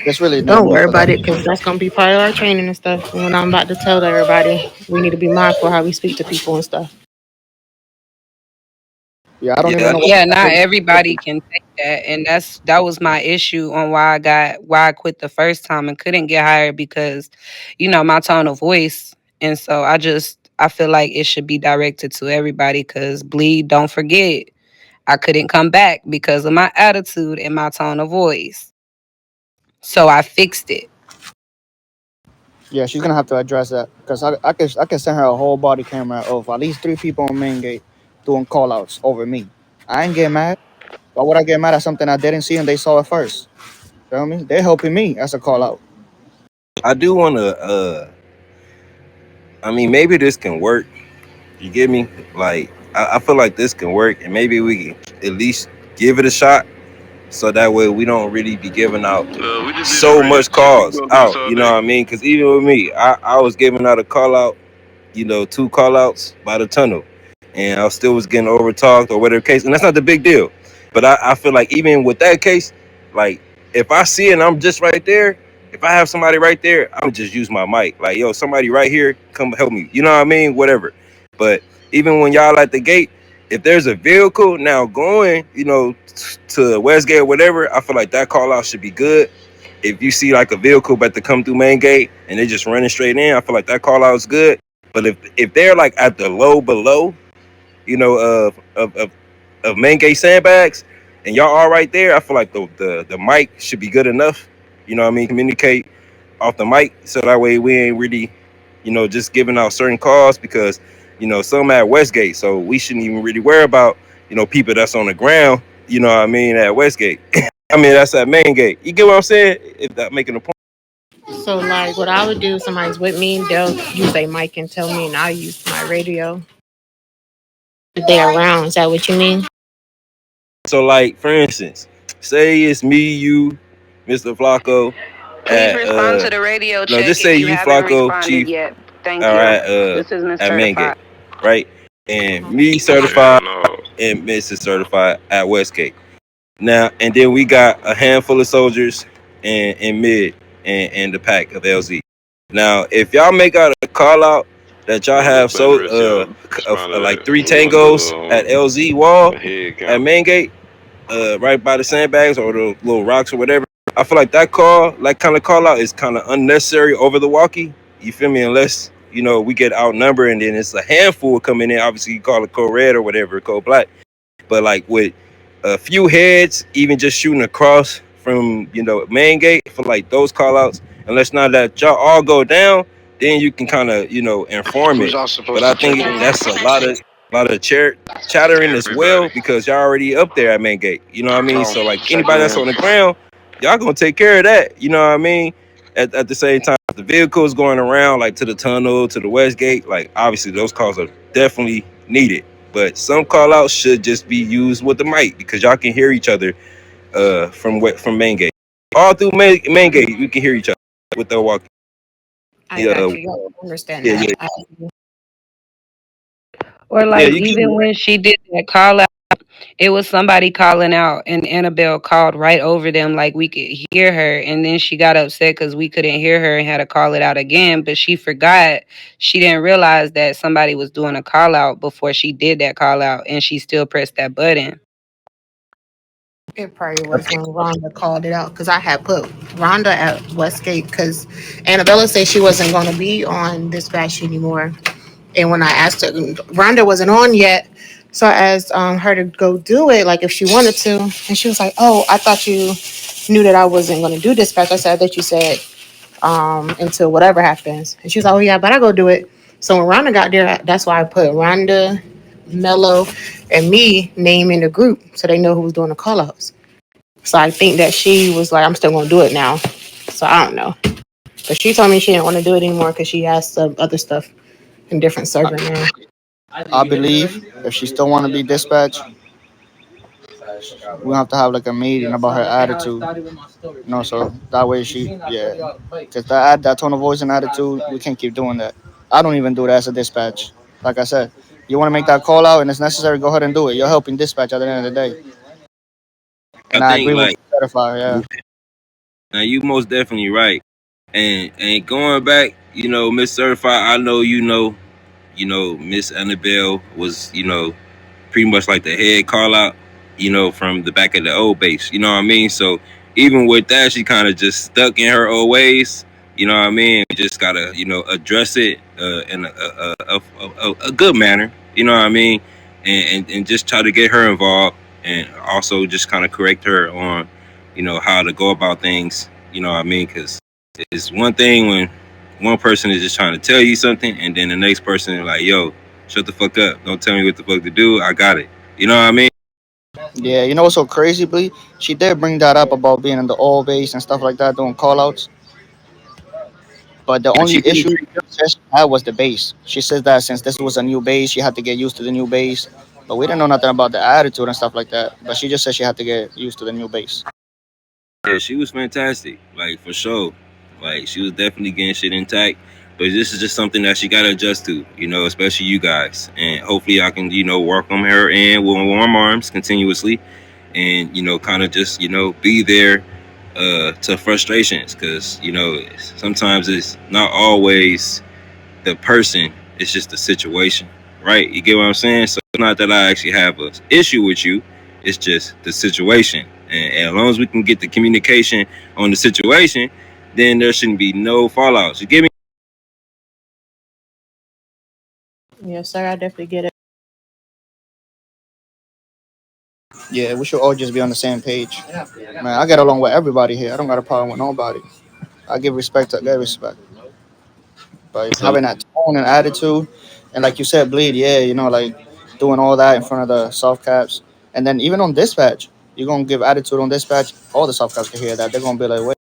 There's really no Don't need worry for that. about it, because that's gonna be part of our training and stuff. When I'm about to tell everybody, we need to be mindful how we speak to people and stuff. Yeah, I don't even Yeah. know what Yeah, the not hell everybody can take that, and that was my issue on why I quit the first time and couldn't get hired because, my tone of voice, and so I feel like it should be directed to everybody. Cause bleed, don't forget, I couldn't come back because of my attitude and my tone of voice, so I fixed it. Yeah, she's gonna have to address that because I can send her a whole body camera of at least three people on main gate doing call outs over me. I ain't getting mad. Why would I get mad at something I didn't see and they saw it first? Feel me? They're helping me as a call out. I do want to. I mean, maybe this can work. You get me? Like, I feel like this can work, and maybe we can at least give it a shot. So that way we don't really be giving out We just did your so radio much check. We can calls go do this out. all You know day. what I mean? Because even with me, I was giving out a call out, two call outs by the tunnel. And I still was getting over talked or whatever case. And that's not the big deal. But I feel like even with that case, like if I see it and I'm just right there, if I have somebody right there, I'm just use my mic. Like, yo, somebody right here, come help me. You know what I mean? Whatever. But even when y'all at the gate, if there's a vehicle now going, to Westgate or whatever, I feel like that call out should be good. If you see like a vehicle about to come through main gate and they just running straight in, I feel like that call out is good. But if they're like at the low below, of main gate sandbags, and y'all are right there, I feel like the mic should be good enough. You know what I mean? Communicate off the mic so that way we ain't really, just giving out certain calls because, some at Westgate, so we shouldn't even really worry about, people that's on the ground. You know what I mean? At Westgate. I mean that's at main gate. You get what I'm saying? If that making a point. So, like, what I would do, if somebody's with me, they'll use a mic and tell me, and I'll use my radio. If they're around, is that what you mean? So like for instance, say it's me, you, Mr. Flacco, Please at respond to the radio no, check just if say you you haven't Flacco, responded Chief, yet. Thank all you. right, This is Miss at main Certified. gate, right? And me Hell certified no. and Mrs. certified at Westgate. Now and then we got a handful of soldiers in mid and the pack of LZ. Now if y'all make out a call out that y'all Yeah, have let the so rest of y'all respond to like that. three We're gonna do tangos at LZ wall a head at count. main gate, right by the sandbags or the little rocks or whatever. I feel like that call, that kind of call out, is kind of unnecessary over the walkie. You feel me? Unless we get outnumbered and then it's a handful coming in. Obviously, you call it code red or whatever, code black. But like with a few heads, even just shooting across from main gate, for like those call outs, unless now that y'all all go down, then you can kind of inform Who's it. all But supposed I to check think in? that's a lot of chattering as well Everybody. because y'all already up there at main gate. You know what I mean? Oh, So like checking anybody that's in. on the ground, y'all gonna take care of that. You know what I mean? At the same time, the vehicles going around like to the tunnel, to the west gate, like obviously those calls are definitely needed. But some call outs should just be used with the mic because y'all can hear each other from main gate. All through main gate, you can hear each other with the walk. I Yeah, got you. I understand yeah, that. yeah, Or yeah. like You get even me, right? when she did that call out, it was somebody calling out, and Annabelle called right over them, like we could hear her, and then she got upset because we couldn't hear her and had to call it out again. But she forgot, she didn't realize that somebody was doing a call out before she did that call out, and she still pressed that button. It probably was when Rhonda called it out because I had put Rhonda at Westgate because Annabella said she wasn't going to be on dispatch anymore. And when I asked her, Rhonda wasn't on yet. So I asked her to go do it, like if she wanted to. And she was like, "Oh, I thought you knew that I wasn't going to do dispatch." I said, "That you said until whatever happens." And she was like, "Oh, yeah, but I go do it." So when Rhonda got there, that's why I put Rhonda, Mello, and me name in the group so they know who was doing the call outs. So I think that she was like, "I'm still going to do it now." So I don't know. But she told me she didn't want to do it anymore because she has some other stuff in different server now. I believe if she still want to be dispatched, we have to have like a meeting about her attitude. So that way yeah, because that tone of voice and attitude, we can't keep doing that. I don't even do that as a dispatch. Like I said, you want to make that call out and it's necessary, go ahead and do it. You're helping dispatch at the end of the day. I And I think agree with like you, certified. Yeah, Now you most definitely right. And going back, Miss Certified, I know Miss Annabelle was, pretty much like the head call out, from the back of the old base. You know what I mean? So even with that, she kind of just stuck in her old ways. You know what I mean? We just gotta, address it in a good manner. You know what I mean? And just try to get her involved, and also just kind of correct her on, how to go about things. You know what I mean? Because it's one thing when one person is just trying to tell you something, and then the next person is like, "Yo, shut the fuck up! Don't tell me what the fuck to do. I got it." You know what I mean? Yeah, you know what's so crazy, Blee? She did bring that up about being in the old base and stuff like that, doing call outs. But the And she only did a issue great job. she said she had was the base. She says that since this was a new base, she had to get used to the new base. But we didn't know nothing about the attitude and stuff like that. But she just said she had to get used to the new base. Yeah, she was fantastic. Like for sure. Like she was definitely getting shit intact. But this is just something that she gotta adjust to, especially you guys. And hopefully I can, welcome her in with warm arms continuously, and kind of just be there to frustrations, because sometimes it's not always the person, it's just the situation, right? You get what I'm saying? So it's not that I actually have an issue with you, it's just the situation. And as long as we can get the communication on the situation, then there shouldn't be no fallouts. You get me? Yes, sir. I definitely get it. Yeah, we should all just be on the same page. Man, I get along with everybody here. I don't got a problem with nobody. I give respect to get respect. But So having that tone and attitude, and like you said, bleed, yeah, like doing all that in front of the soft caps. And then even on dispatch, you're gonna give attitude on dispatch, all the soft caps can hear that. They're gonna be like, wait.